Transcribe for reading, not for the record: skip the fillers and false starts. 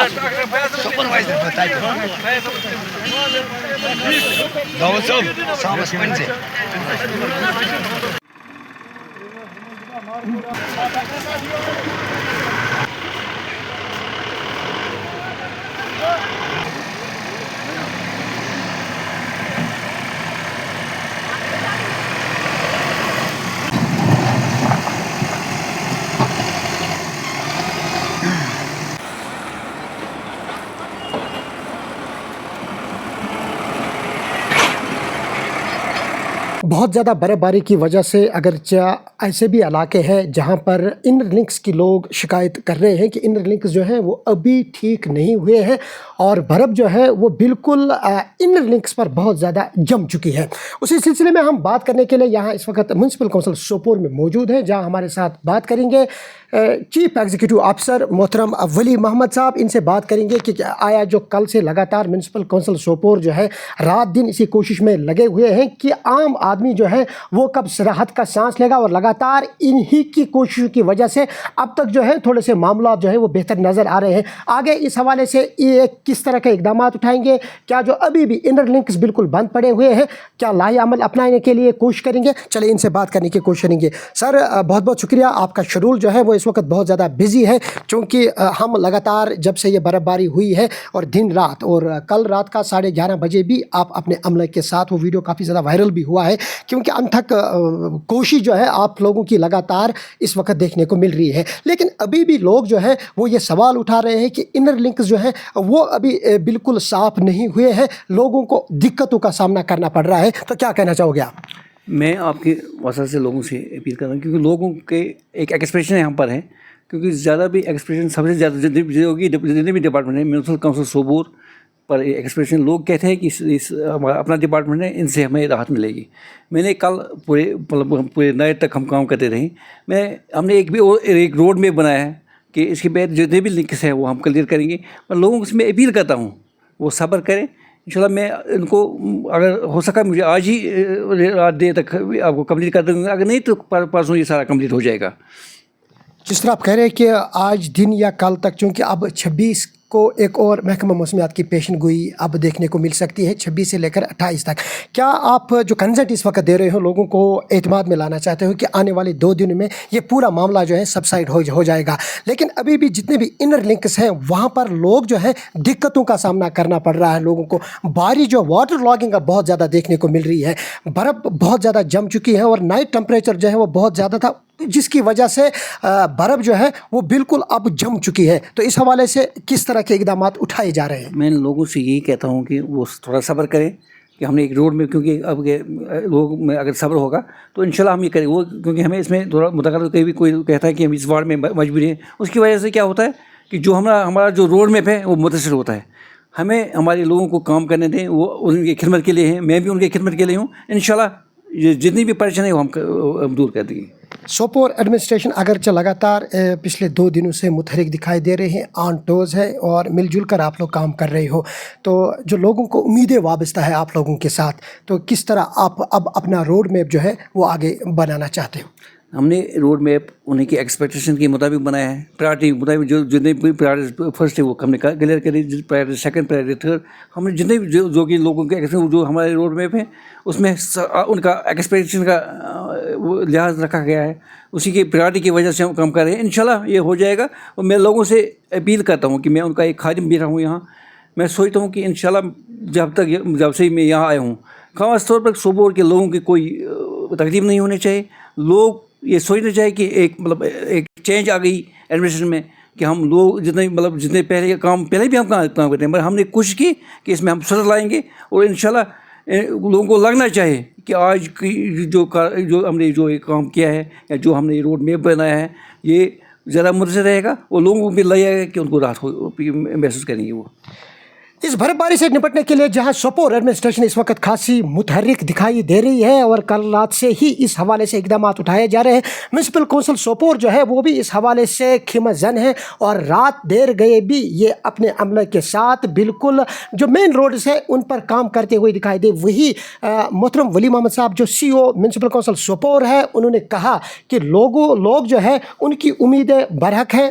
Supervisor بتائیے داؤد صاحب سامس one سے بہت زیادہ برف باری کی وجہ سے اگرچہ ایسے بھی علاقے ہیں جہاں پر انر لنکس کی لوگ شکایت کر رہے ہیں کہ انر لنکس جو ہیں وہ ابھی ٹھیک نہیں ہوئے ہیں اور برف جو ہے وہ بالکل انر لنکس پر بہت زیادہ جم چکی ہے۔ اسی سلسلے میں ہم بات کرنے کے لیے یہاں اس وقت میونسپل کونسل سوپور میں موجود ہیں، جہاں ہمارے ساتھ بات کریں گے چیف ایگزیکٹو آفیسر محترم ولی محمد صاحب۔ ان سے بات کریں گے کہ آیا جو کل سے لگاتار میونسپل کونسل سوپور جو ہے رات دن اسی کوشش میں لگے ہوئے ہیں کہ عام آدمی جو ہے وہ کب راحت کا سانس لے گا، اور لگاتار انہی کی کوششوں کی وجہ سے اب تک جو ہے تھوڑے سے معاملات جو ہے وہ بہتر نظر آ رہے ہیں۔ آگے اس حوالے سے یہ کس طرح کے اقدامات اٹھائیں گے، کیا جو ابھی بھی انر لنکس بالکل بند پڑے ہوئے ہیں کیا لاہے عمل اپنانے کے لیے کوشش کریں گے، چلے ان سے بات کرنے کی کوشش کریں گے۔ سر بہت بہت شکریہ، آپ کا شیڈول جو ہے وہ اس وقت بہت زیادہ بزی ہے، چونکہ ہم لگاتار جب سے یہ برف باری ہوئی ہے اور دن رات، اور کل رات کا 11:30 بجے بھی آپ اپنے عملے کے ساتھ، وہ ویڈیو کافی زیادہ وائرل بھی ہوا ہے، کیونکہ انتھک کوشش جو ہے آپ لوگوں کی لگاتار اس وقت دیکھنے کو مل رہی ہے، لیکن ابھی بھی لوگ جو ہے وہ یہ سوال اٹھا رہے ہیں کہ انر لنکس جو ہے وہ ابھی بالکل صاف نہیں ہوئے ہیں، لوگوں کو دقتوں کا سامنا کرنا پڑ رہا ہے، تو کیا کہنا چاہو گے آپ؟ میں آپ کے وسط سے لوگوں سے اپیل کر رہا ہوں، کیونکہ لوگوں کے ایک ایکسپریشن یہاں پر ہے، کیونکہ زیادہ بھی ایکسپریشن سب سے زیادہ جتنے بھی ڈپارٹمنٹ ہیں میونسپل کونسل سوپور پر ایکسپریشن لوگ کہتے ہیں کہ ہمارا اپنا ڈپارٹمنٹ ہے، ان سے ہمیں راحت ملے گی۔ میں نے کل پورے نائٹ تک ہم کام کرتے رہے، ہم نے ایک روڈ میپ بنایا ہے کہ اس کے بعد جتنے بھی لنکس ہیں وہ ہم کلیئر کریں گے، اور لوگوں سے میں اپیل کرتا ہوں وہ صبر کریں۔ انشاءاللہ میں ان کو اگر ہو سکا مجھے آج ہی رات دیر تک آپ کو کمپلیٹ کر دوں گا، اگر نہیں تو پرسوں یہ سارا کمپلیٹ ہو جائے گا۔ جس طرح آپ کہہ رہے ہیں کہ آج دن یا کل تک، چونکہ اب 26 کو ایک اور محکمہ موسمیات کی پیشن گوئی اب دیکھنے کو مل سکتی ہے، 26 سے لے کر 28 تک، کیا آپ جو کنسرٹ اس وقت دے رہے ہو لوگوں کو اعتماد میں لانا چاہتے ہو کہ آنے والے 2 دنوں میں یہ پورا معاملہ جو ہے سبسائڈ ہو جائے گا؟ لیکن ابھی بھی جتنے بھی انر لنکس ہیں وہاں پر لوگ جو ہے دقتوں کا سامنا کرنا پڑ رہا ہے لوگوں کو، بارش جو واٹر لاگنگ بہت زیادہ دیکھنے کو مل رہی ہے، برف بہت زیادہ جم چکی ہے، اور نائٹ ٹمپریچر جو ہے وہ بہت زیادہ تھا، جس کی وجہ سے برف جو ہے وہ بالکل اب جم چکی ہے، تو اس حوالے سے کس طرح کے اقدامات اٹھائے جا رہے ہیں؟ میں لوگوں سے یہی کہتا ہوں کہ وہ تھوڑا صبر کریں، کہ ہم نے ایک روڈ میں، کیونکہ اب لوگ میں اگر صبر ہوگا تو انشاءاللہ ہم یہ کریں، وہ کیونکہ ہمیں اس میں تھوڑا متقرر کہیں بھی کوئی کہتا ہے کہ ہم اس وارڈ میں مجبوری ہیں، اس کی وجہ سے کیا ہوتا ہے کہ جو ہمارا جو روڈ میپ ہے وہ متاثر ہوتا ہے۔ ہمیں ہمارے لوگوں کو کام کرنے دیں، وہ ان کی خدمت کے لیے ہیں، میں بھی ان کی خدمت کے لیے ہوں، انشاءاللہ یہ جتنی بھی پریشانی ہے وہ ہم دور کر دیں گے۔ سوپور ایڈمنسٹریشن اگرچہ لگاتار پچھلے 2 دنوں سے متحرک دکھائی دے رہے ہیں، آن ٹوز ہے اور مل جل کر آپ لوگ کام کر رہے ہو، تو جو لوگوں کو امیدیں وابستہ ہے آپ لوگوں کے ساتھ، تو کس طرح آپ اب اپنا روڈ میپ جو ہے وہ آگے بنانا چاہتے ہو؟ ہم نے روڈ میپ انہیں کی ایکسپیکٹیشن کے مطابق بنایا ہے، پرائرٹی کے مطابق، جو جتنے بھی پرائرٹی فرسٹ ہے وہ ہم نے کلیئر کری، پرائرٹی سیکنڈ، پرائرٹی تھرڈ، ہم نے جتنے بھی جو کہ لوگوں کے جو ہمارے روڈ میپ ہیں اس میں ان کا ایکسپیکٹیشن کا لحاظ رکھا گیا ہے، اسی کی پرائرٹی کی وجہ سے ہم کام کر رہے ہیں، انشاءاللہ یہ ہو جائے گا۔ اور میں لوگوں سے اپیل کرتا ہوں کہ میں ان کا ایک خادم بھی رہا ہوں یہاں، میں سوچتا ہوں کہ انشاءاللہ جب سے میں یہاں آیا ہوں، خاص طور پر سوپور کے لوگوں کی کوئی تکلیف نہیں ہونی چاہیے، لوگ یہ سوچنا چاہیے کہ ایک چینج آ گئی ایڈمنسٹریشن میں، کہ ہم لوگ جتنے پہلے بھی ہم کام کرتے ہیں، مگر ہم نے کوشش کی کہ اس میں ہم سدھار لائیں گے، اور انشاءاللہ لوگوں کو لگنا چاہیے کہ آج کی جو ہم نے جو کام کیا ہے یا جو ہم نے روڈ میپ بنایا ہے یہ زیادہ مدثر رہے گا، اور لوگوں کو بھی لگے گا کہ ان کو راحت محسوس کریں گے۔ وہ اس برف باری سے نپٹنے کے لیے جہاں سوپور ایڈمنسٹریشن اس وقت خاصی متحرک دکھائی دے رہی ہے اور کل رات سے ہی اس حوالے سے اقدامات اٹھائے جا رہے ہیں، میونسپل کونسل سوپور جو ہے وہ بھی اس حوالے سے خیمہ زن ہے، اور رات دیر گئے بھی یہ اپنے عملے کے ساتھ بالکل جو مین روڈز ہیں ان پر کام کرتے ہوئے دکھائی دے۔ وہی محترم ولی محمد صاحب جو سی او میونسپل کونسل سوپور ہے، انہوں نے کہا کہ لوگ جو ہے ان کی امیدیں برحق ہیں،